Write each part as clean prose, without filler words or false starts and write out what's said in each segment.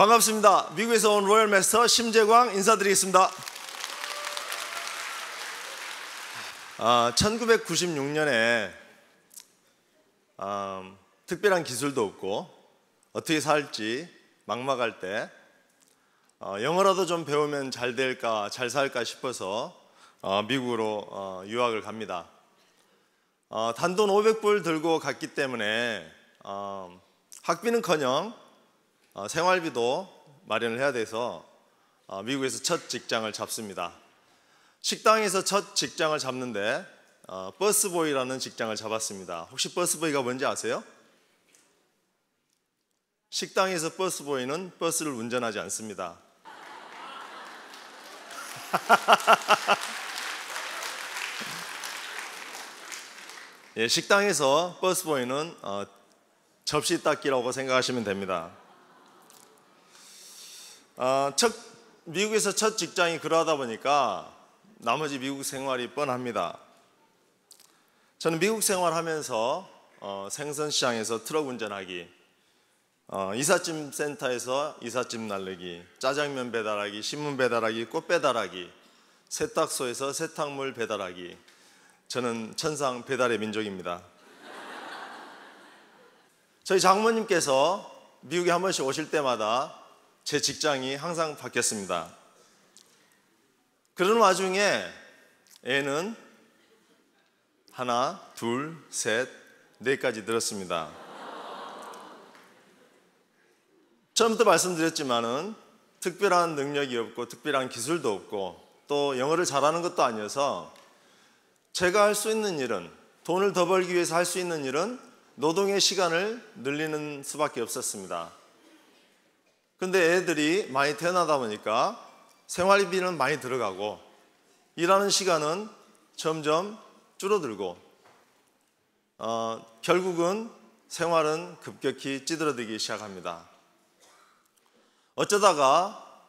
반갑습니다. 미국에서 온 로열 마스터 심재광 인사드리겠습니다. 1996년에 특별한 기술도 없고 어떻게 살지 막막할 때 영어라도 좀 배우면 잘 될까, 잘 살까 싶어서 미국으로 유학을 갑니다. 단돈 500불 들고 갔기 때문에 학비는커녕 생활비도 마련을 해야 돼서 미국에서 첫 직장을 잡습니다. 식당에서 첫 직장을 잡는데 버스보이라는 직장을 잡았습니다. 혹시 버스보이가 뭔지 아세요? 식당에서 버스보이는 버스를 운전하지 않습니다. 예, 식당에서 버스보이는 접시 닦기라고 생각하시면 됩니다. 미국에서 첫 직장이 그러하다 보니까 나머지 미국 생활이 뻔합니다. 저는 미국 생활하면서 생선시장에서 트럭 운전하기, 이삿짐 센터에서 이삿짐 나르기, 짜장면 배달하기, 신문 배달하기, 꽃 배달하기, 세탁소에서 세탁물 배달하기. 저는 천상 배달의 민족입니다. 저희 장모님께서 미국에 한 번씩 오실 때마다 제 직장이 항상 바뀌었습니다. 그런 와중에 애는 하나, 둘, 셋, 넷까지 늘었습니다. 처음부터 말씀드렸지만은 특별한 능력이 없고 특별한 기술도 없고 또 영어를 잘하는 것도 아니어서 제가 할 수 있는 일은, 돈을 더 벌기 위해서 할 수 있는 일은 노동의 시간을 늘리는 수밖에 없었습니다. 근데 애들이 많이 태어나다 보니까 생활비는 많이 들어가고 일하는 시간은 점점 줄어들고 결국은 생활은 급격히 찌들어들기 시작합니다. 어쩌다가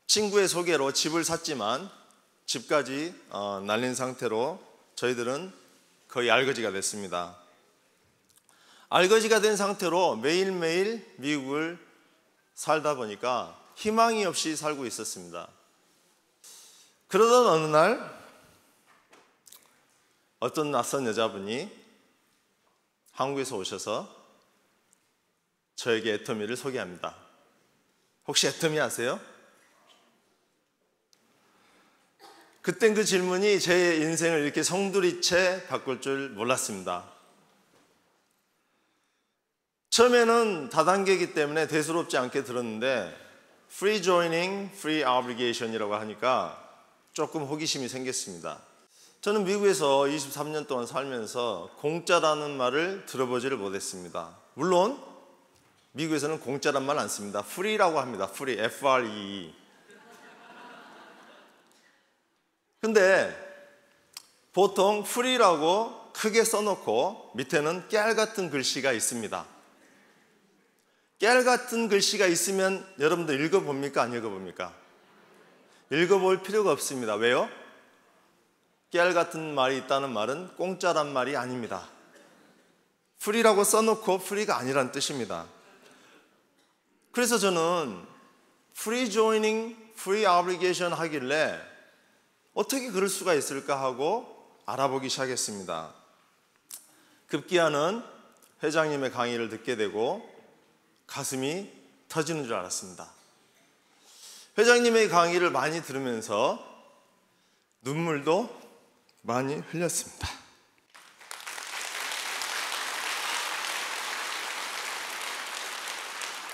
친구의 소개로 집을 샀지만 집까지 날린 상태로 저희들은 거의 알거지가 됐습니다. 알거지가 된 상태로 매일매일 미국을 살다 보니까 희망이 없이 살고 있었습니다. 그러던 어느 날 어떤 낯선 여자분이 한국에서 오셔서 저에게 애터미를 소개합니다. 혹시 애터미 아세요? 그땐 그 질문이 제 인생을 이렇게 송두리째 바꿀 줄 몰랐습니다. 처음에는 다단계이기 때문에 대수롭지 않게 들었는데 Free Joining, Free Obligation이라고 하니까 조금 호기심이 생겼습니다. 저는 미국에서 23년 동안 살면서 공짜라는 말을 들어보지를 못했습니다. 물론 미국에서는 공짜란 말 안 씁니다. Free라고 합니다. Free, F-R-E-E. 근데 보통 Free라고 크게 써놓고 밑에는 깨알 같은 글씨가 있습니다. 깨알 같은 글씨가 있으면 여러분들 읽어봅니까? 안 읽어봅니까? 읽어볼 필요가 없습니다. 왜요? 깨알 같은 말이 있다는 말은 공짜란 말이 아닙니다. 프리라고 써놓고 프리가 아니란 뜻입니다. 그래서 저는 Free Joining, Free Obligation 하길래 어떻게 그럴 수가 있을까 하고 알아보기 시작했습니다. 급기야는 회장님의 강의를 듣게 되고 가슴이 터지는 줄 알았습니다. 회장님의 강의를 많이 들으면서 눈물도 많이 흘렸습니다.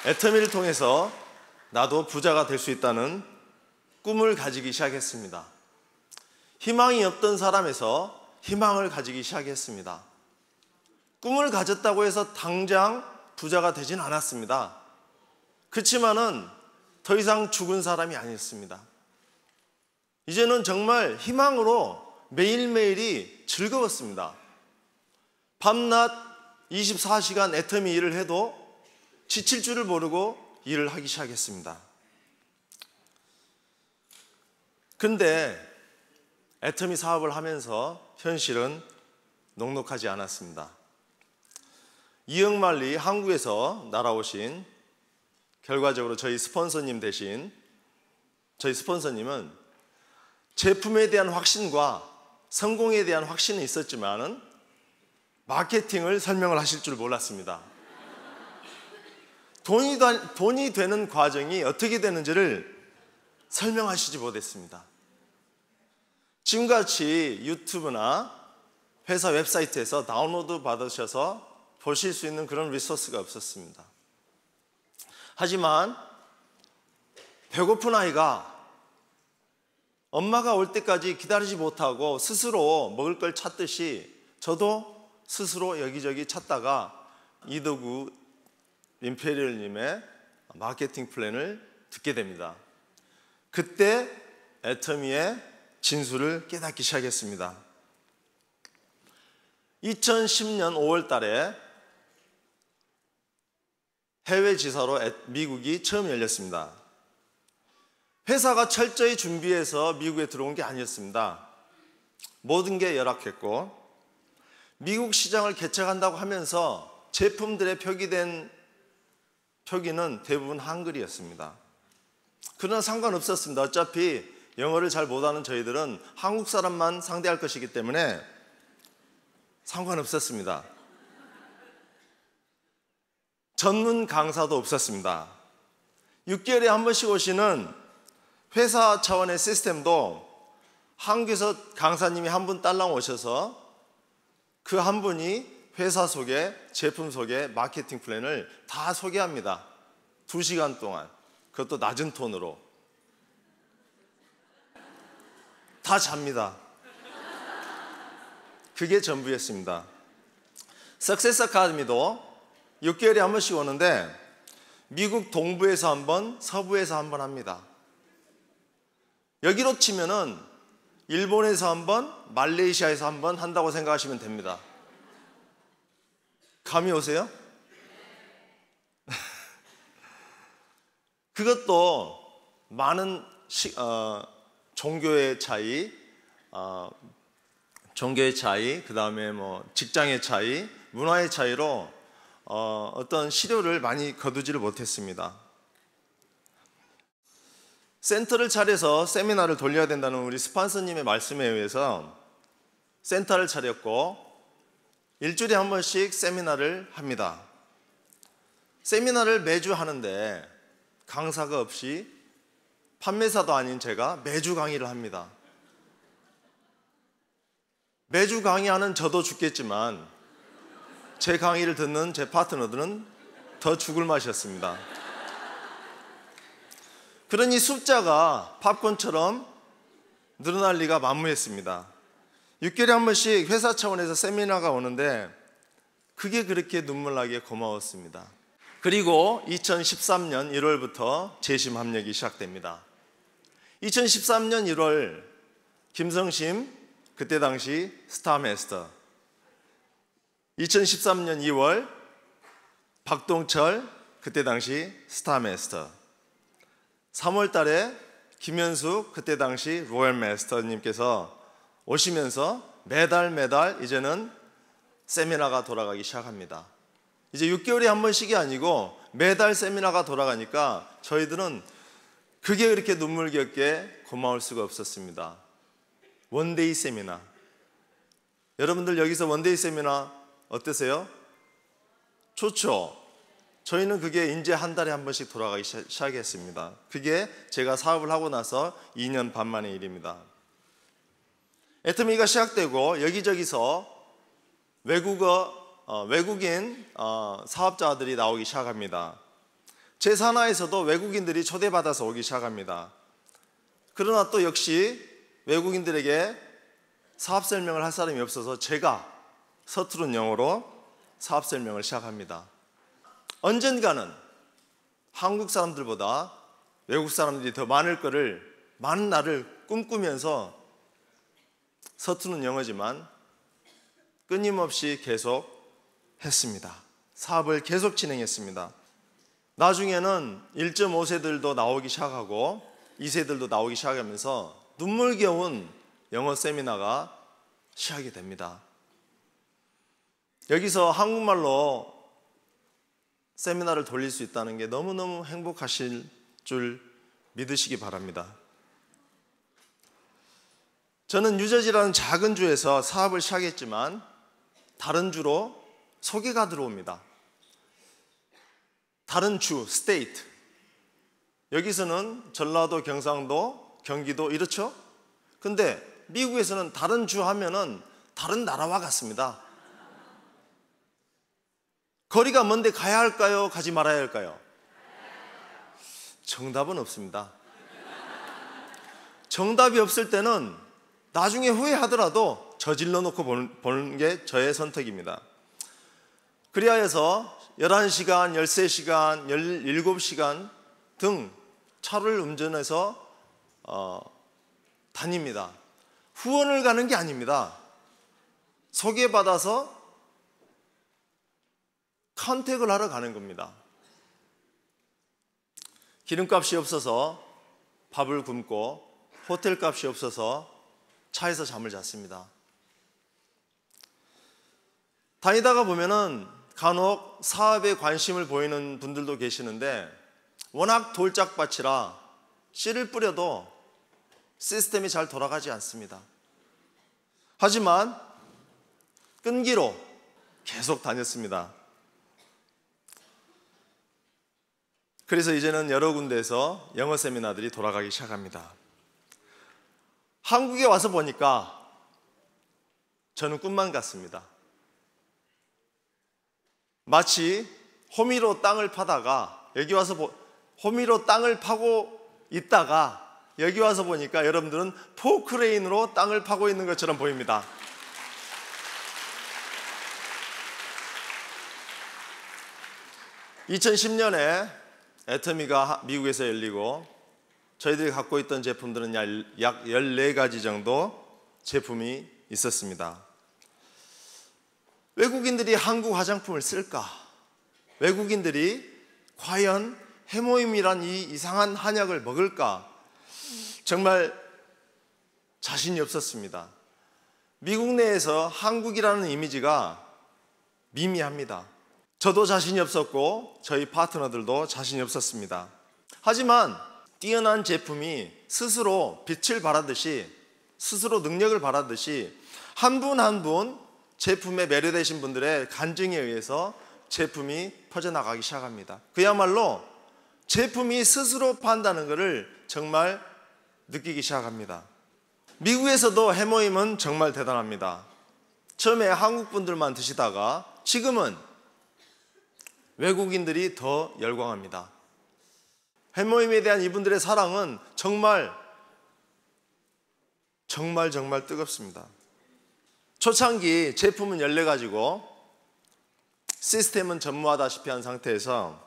애터미를 통해서 나도 부자가 될 수 있다는 꿈을 가지기 시작했습니다. 희망이 없던 사람에서 희망을 가지기 시작했습니다. 꿈을 가졌다고 해서 당장 부자가 되진 않았습니다. 그렇지만은 더 이상 죽은 사람이 아니었습니다. 이제는 정말 희망으로 매일매일이 즐거웠습니다. 밤낮 24시간 애터미 일을 해도 지칠 줄을 모르고 일을 하기 시작했습니다. 근데 애터미 사업을 하면서 현실은 녹록하지 않았습니다. 이영만리 한국에서 날아오신 결과적으로 저희 스폰서님 대신 저희 스폰서님은 제품에 대한 확신과 성공에 대한 확신은 있었지만은 마케팅을 설명을 하실 줄 몰랐습니다. 돈이 되는 과정이 어떻게 되는지를 설명하시지 못했습니다. 지금같이 유튜브나 회사 웹사이트에서 다운로드 받으셔서 보실 수 있는 그런 리소스가 없었습니다. 하지만 배고픈 아이가 엄마가 올 때까지 기다리지 못하고 스스로 먹을 걸 찾듯이 저도 스스로 여기저기 찾다가 이도구 임페리얼님의 마케팅 플랜을 듣게 됩니다. 그때 애터미의 진수를 깨닫기 시작했습니다. 2010년 5월 달에 해외 지사로 미국이 처음 열렸습니다. 회사가 철저히 준비해서 미국에 들어온 게 아니었습니다. 모든 게 열악했고 미국 시장을 개척한다고 하면서 제품들의 표기는 대부분 한글이었습니다. 그러나 상관없었습니다. 어차피 영어를 잘 못하는 저희들은 한국 사람만 상대할 것이기 때문에 상관없었습니다. 전문 강사도 없었습니다. 6개월에 한 번씩 오시는 회사 차원의 시스템도 한국에서 강사님이 한 분 딸랑 오셔서 그 한 분이 회사 소개, 제품 소개, 마케팅 플랜을 다 소개합니다. 2시간 동안. 그것도 낮은 톤으로. 다 잡니다. 그게 전부였습니다. 석세스 아카데미도 6개월에 한 번씩 오는데 미국 동부에서 한 번, 서부에서 한 번 합니다. 여기로 치면은 일본에서 한 번, 말레이시아에서 한 번 한다고 생각하시면 됩니다. 감이 오세요? 그것도 많은 종교의 차이, 그 다음에 뭐 직장의 차이, 문화의 차이로 어떤 시료를 많이 거두지를 못했습니다. 센터를 차려서 세미나를 돌려야 된다는 우리 스폰서님의 말씀에 의해서 센터를 차렸고 일주일에 한 번씩 세미나를 합니다. 세미나를 매주 하는데 강사가 없이 판매사도 아닌 제가 매주 강의를 합니다. 매주 강의하는 저도 죽겠지만 제 강의를 듣는 제 파트너들은 더 죽을 맛이었습니다. 그러니 숫자가 팝콘처럼 늘어날 리가 만무했습니다. 6개월에 한 번씩 회사 차원에서 세미나가 오는데 그게 그렇게 눈물나게 고마웠습니다. 그리고 2013년 1월부터 재심 합력이 시작됩니다. 2013년 1월 김성심 그때 당시 스타마스터, 2013년 2월 박동철 그때 당시 스타마스터, 3월 달에 김현숙 그때 당시 로얄마스터님께서 오시면서 매달 이제는 세미나가 돌아가기 시작합니다. 이제 6개월에 한 번씩이 아니고 매달 세미나가 돌아가니까 저희들은 그게 그렇게 눈물겹게 고마울 수가 없었습니다. 원데이 세미나. 여러분들 여기서 원데이 세미나 어떠세요? 좋죠? 저희는 그게 이제 한 달에 한 번씩 돌아가기 시작했습니다. 그게 제가 사업을 하고 나서 2년 반 만의 일입니다. 애터미가 시작되고 여기저기서 외국인 사업자들이 나오기 시작합니다. 제 산하에서도 외국인들이 초대받아서 오기 시작합니다. 그러나 또 역시 외국인들에게 사업 설명을 할 사람이 없어서 제가 서투른 영어로 사업 설명을 시작합니다. 언젠가는 한국 사람들보다 외국 사람들이 더 많은 날을 꿈꾸면서 서투른 영어지만 끊임없이 계속 했습니다. 사업을 계속 진행했습니다. 나중에는 1.5세들도 나오기 시작하고 2세들도 나오기 시작하면서 눈물겨운 영어 세미나가 시작이 됩니다. 여기서 한국말로 세미나를 돌릴 수 있다는 게 너무너무 행복하실 줄 믿으시기 바랍니다. 저는 뉴저지라는 작은 주에서 사업을 시작했지만 다른 주로 소개가 들어옵니다. 다른 주, 스테이트. 여기서는 전라도, 경상도, 경기도 이렇죠? 근데 미국에서는 다른 주 하면은 다른 나라와 같습니다. 거리가 먼데 가야 할까요? 가지 말아야 할까요? 정답은 없습니다. 정답이 없을 때는 나중에 후회하더라도 저질러 놓고 보는 게 저의 선택입니다. 그리하여서 11시간, 13시간, 17시간 등 차를 운전해서 다닙니다. 후원을 가는 게 아닙니다. 소개받아서 컨택을 하러 가는 겁니다. 기름값이 없어서 밥을 굶고 호텔값이 없어서 차에서 잠을 잤습니다. 다니다가 보면은 간혹 사업에 관심을 보이는 분들도 계시는데 워낙 돌짝밭이라 씨를 뿌려도 시스템이 잘 돌아가지 않습니다. 하지만 끈기로 계속 다녔습니다. 그래서 이제는 여러 군데에서 영어 세미나들이 돌아가기 시작합니다. 한국에 와서 보니까 저는 꿈만 같습니다. 마치 호미로 땅을 파다가 여기 와서 호미로 땅을 파고 있다가 여기 와서 보니까 여러분들은 포크레인으로 땅을 파고 있는 것처럼 보입니다. (2010년에) 애터미가 미국에서 열리고 저희들이 갖고 있던 제품들은 약 14가지 정도 제품이 있었습니다. 외국인들이 한국 화장품을 쓸까? 외국인들이 과연 해모임이란 이 이상한 한약을 먹을까? 정말 자신이 없었습니다. 미국 내에서 한국이라는 이미지가 미미합니다. 저도 자신이 없었고 저희 파트너들도 자신이 없었습니다. 하지만 뛰어난 제품이 스스로 빛을 발하듯이, 스스로 능력을 발하듯이 한 분 한 분 제품에 매료되신 분들의 간증에 의해서 제품이 퍼져나가기 시작합니다. 그야말로 제품이 스스로 판다는 것을 정말 느끼기 시작합니다. 미국에서도 해모임은 정말 대단합니다. 처음에 한국 분들만 드시다가 지금은 외국인들이 더 열광합니다. 해모임에 대한 이분들의 사랑은 정말 뜨겁습니다. 초창기 제품은 14가지고 시스템은 전무하다시피 한 상태에서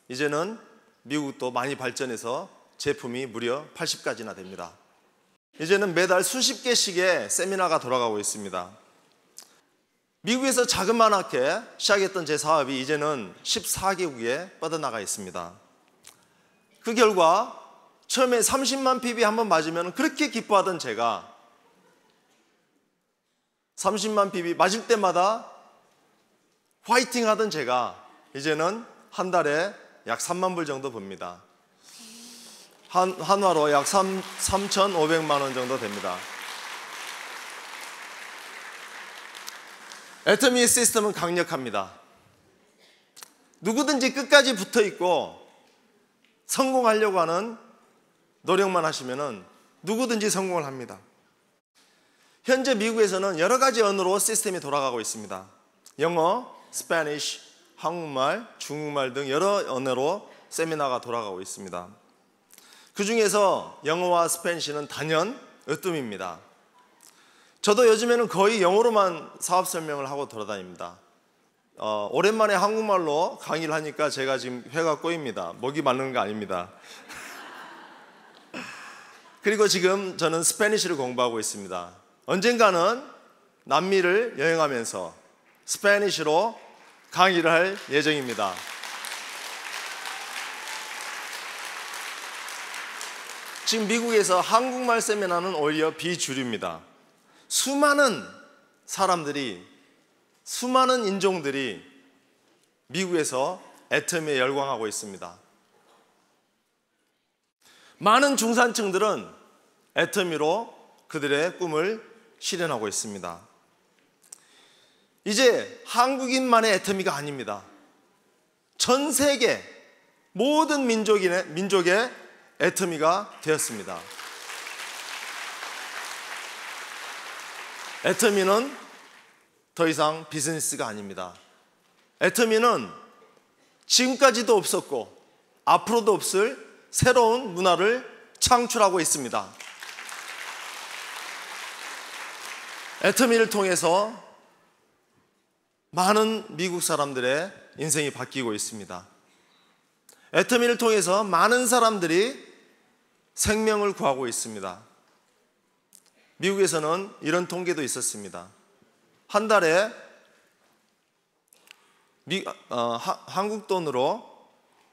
이제는 미국도 많이 발전해서 제품이 무려 80가지나 됩니다. 이제는 매달 수십 개씩의 세미나가 돌아가고 있습니다. 미국에서 자그마하게 시작했던 제 사업이 이제는 14개국에 뻗어나가 있습니다. 그 결과 처음에 30만 PB 한번 맞으면 그렇게 기뻐하던 제가 30만 PB 맞을 때마다 화이팅 하던 제가 이제는 한 달에 약 3만 불 정도 봅니다. 한화로 약 3,500만 원 정도 됩니다. 애터미 시스템은 강력합니다. 누구든지 끝까지 붙어 있고 성공하려고 하는 노력만 하시면 누구든지 성공을 합니다. 현재 미국에서는 여러 가지 언어로 시스템이 돌아가고 있습니다. 영어, 스페니쉬, 한국말, 중국말 등 여러 언어로 세미나가 돌아가고 있습니다. 그 중에서 영어와 스페니쉬는 단연 으뜸입니다. 저도 요즘에는 거의 영어로만 사업 설명을 하고 돌아다닙니다. 오랜만에 한국말로 강의를 하니까 제가 지금 회가 꼬입니다. 목이 마르는 거 아닙니다. 그리고 지금 저는 스페니쉬를 공부하고 있습니다. 언젠가는 남미를 여행하면서 스페니쉬로 강의를 할 예정입니다. 지금 미국에서 한국말 세미나는 오히려 비주류입니다. 수많은 사람들이, 수많은 인종들이 미국에서 애터미에 열광하고 있습니다. 많은 중산층들은 애터미로 그들의 꿈을 실현하고 있습니다. 이제 한국인만의 애터미가 아닙니다. 전 세계 모든 민족의 애터미가 되었습니다. 애터미는 더 이상 비즈니스가 아닙니다. 애터미는 지금까지도 없었고 앞으로도 없을 새로운 문화를 창출하고 있습니다. 애터미를 통해서 많은 미국 사람들의 인생이 바뀌고 있습니다. 애터미를 통해서 많은 사람들이 생명을 구하고 있습니다. 미국에서는 이런 통계도 있었습니다. 한 달에 한국 돈으로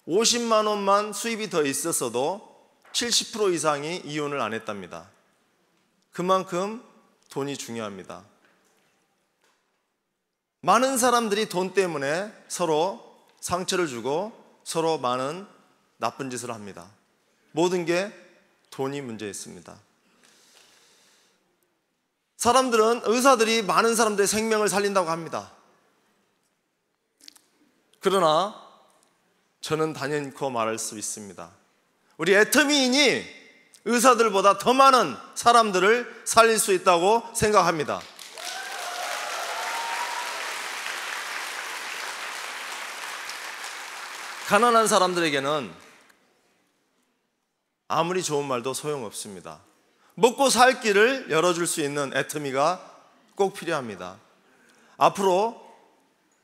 50만 원만 수입이 더 있었어도 70% 이상이 이혼을 안 했답니다. 그만큼 돈이 중요합니다. 많은 사람들이 돈 때문에 서로 상처를 주고 서로 많은 나쁜 짓을 합니다. 모든 게 돈이 문제였습니다. 의사들이 많은 사람들의 생명을 살린다고 합니다. 그러나 저는 단연코 말할 수 있습니다. 우리 애터미인이 의사들보다 더 많은 사람들을 살릴 수 있다고 생각합니다. 가난한 사람들에게는 아무리 좋은 말도 소용없습니다. 먹고 살 길을 열어줄 수 있는 애터미가 꼭 필요합니다. 앞으로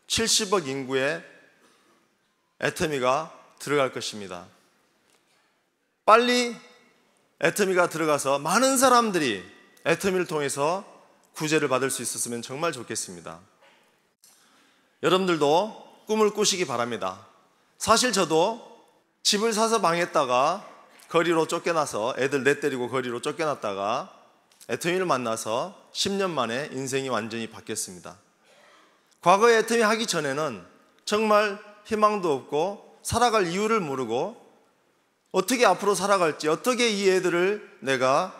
70억 인구의 애터미가 들어갈 것입니다. 빨리 애터미가 들어가서 많은 사람들이 애터미를 통해서 구제를 받을 수 있었으면 정말 좋겠습니다. 여러분들도 꿈을 꾸시기 바랍니다. 사실 저도 집을 사서 망했다가 거리로 쫓겨나서 애들 내 때리고 거리로 쫓겨났다가 애터미를 만나서 10년 만에 인생이 완전히 바뀌었습니다. 과거에 애터미 하기 전에는 정말 희망도 없고 살아갈 이유를 모르고 어떻게 앞으로 살아갈지, 어떻게 이 애들을 내가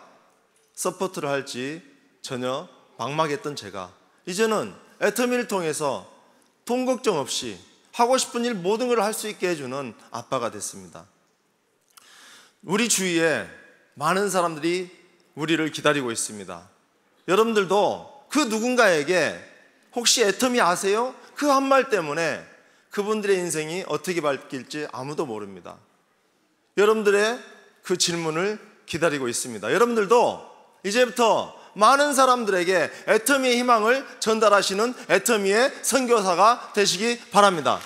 서포트를 할지 전혀 막막했던 제가 이제는 애터미를 통해서 돈 걱정 없이 하고 싶은 일 모든 걸 할 수 있게 해주는 아빠가 됐습니다. 우리 주위에 많은 사람들이 우리를 기다리고 있습니다. 여러분들도 그 누군가에게 혹시 애터미 아세요? 그 한 말 때문에 그분들의 인생이 어떻게 바뀔지 아무도 모릅니다. 여러분들의 그 질문을 기다리고 있습니다. 여러분들도 이제부터 많은 사람들에게 애터미의 희망을 전달하시는 애터미의 선교사가 되시기 바랍니다.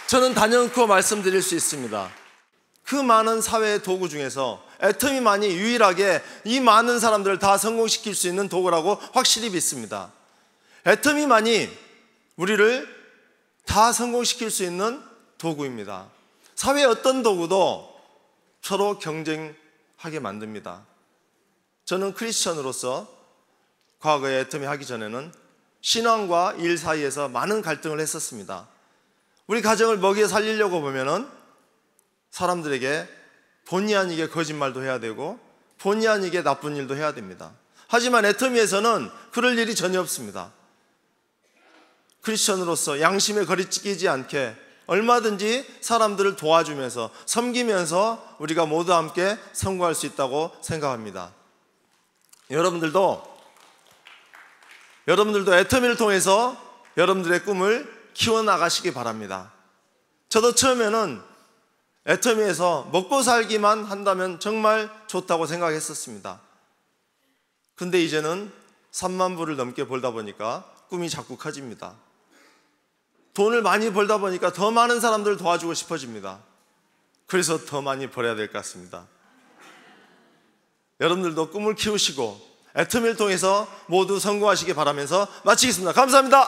저는 단연코 말씀드릴 수 있습니다. 그 많은 사회의 도구 중에서 애터미만이 유일하게 이 많은 사람들을 다 성공시킬 수 있는 도구라고 확실히 믿습니다. 애터미만이 우리를 다 성공시킬 수 있는 도구입니다. 사회의 어떤 도구도 서로 경쟁하게 만듭니다. 저는 크리스천으로서 과거에 애터미 하기 전에는 신앙과 일 사이에서 많은 갈등을 했었습니다. 우리 가정을 먹여 살리려고 보면은 사람들에게 본의 아니게 거짓말도 해야 되고 본의 아니게 나쁜 일도 해야 됩니다. 하지만 애터미에서는 그럴 일이 전혀 없습니다. 크리스천으로서 양심에 거리끼지 않게 얼마든지 사람들을 도와주면서 섬기면서 우리가 모두 함께 성공할 수 있다고 생각합니다. 여러분들도 애터미를 통해서 여러분들의 꿈을 키워나가시기 바랍니다. 저도 처음에는 애터미에서 먹고 살기만 한다면 정말 좋다고 생각했었습니다. 근데 이제는 3만 불을 넘게 벌다 보니까 꿈이 자꾸 커집니다. 돈을 많이 벌다 보니까 더 많은 사람들을 도와주고 싶어집니다. 그래서 더 많이 벌어야 될 것 같습니다. 여러분들도 꿈을 키우시고 애터미를 통해서 모두 성공하시기 바라면서 마치겠습니다. 감사합니다.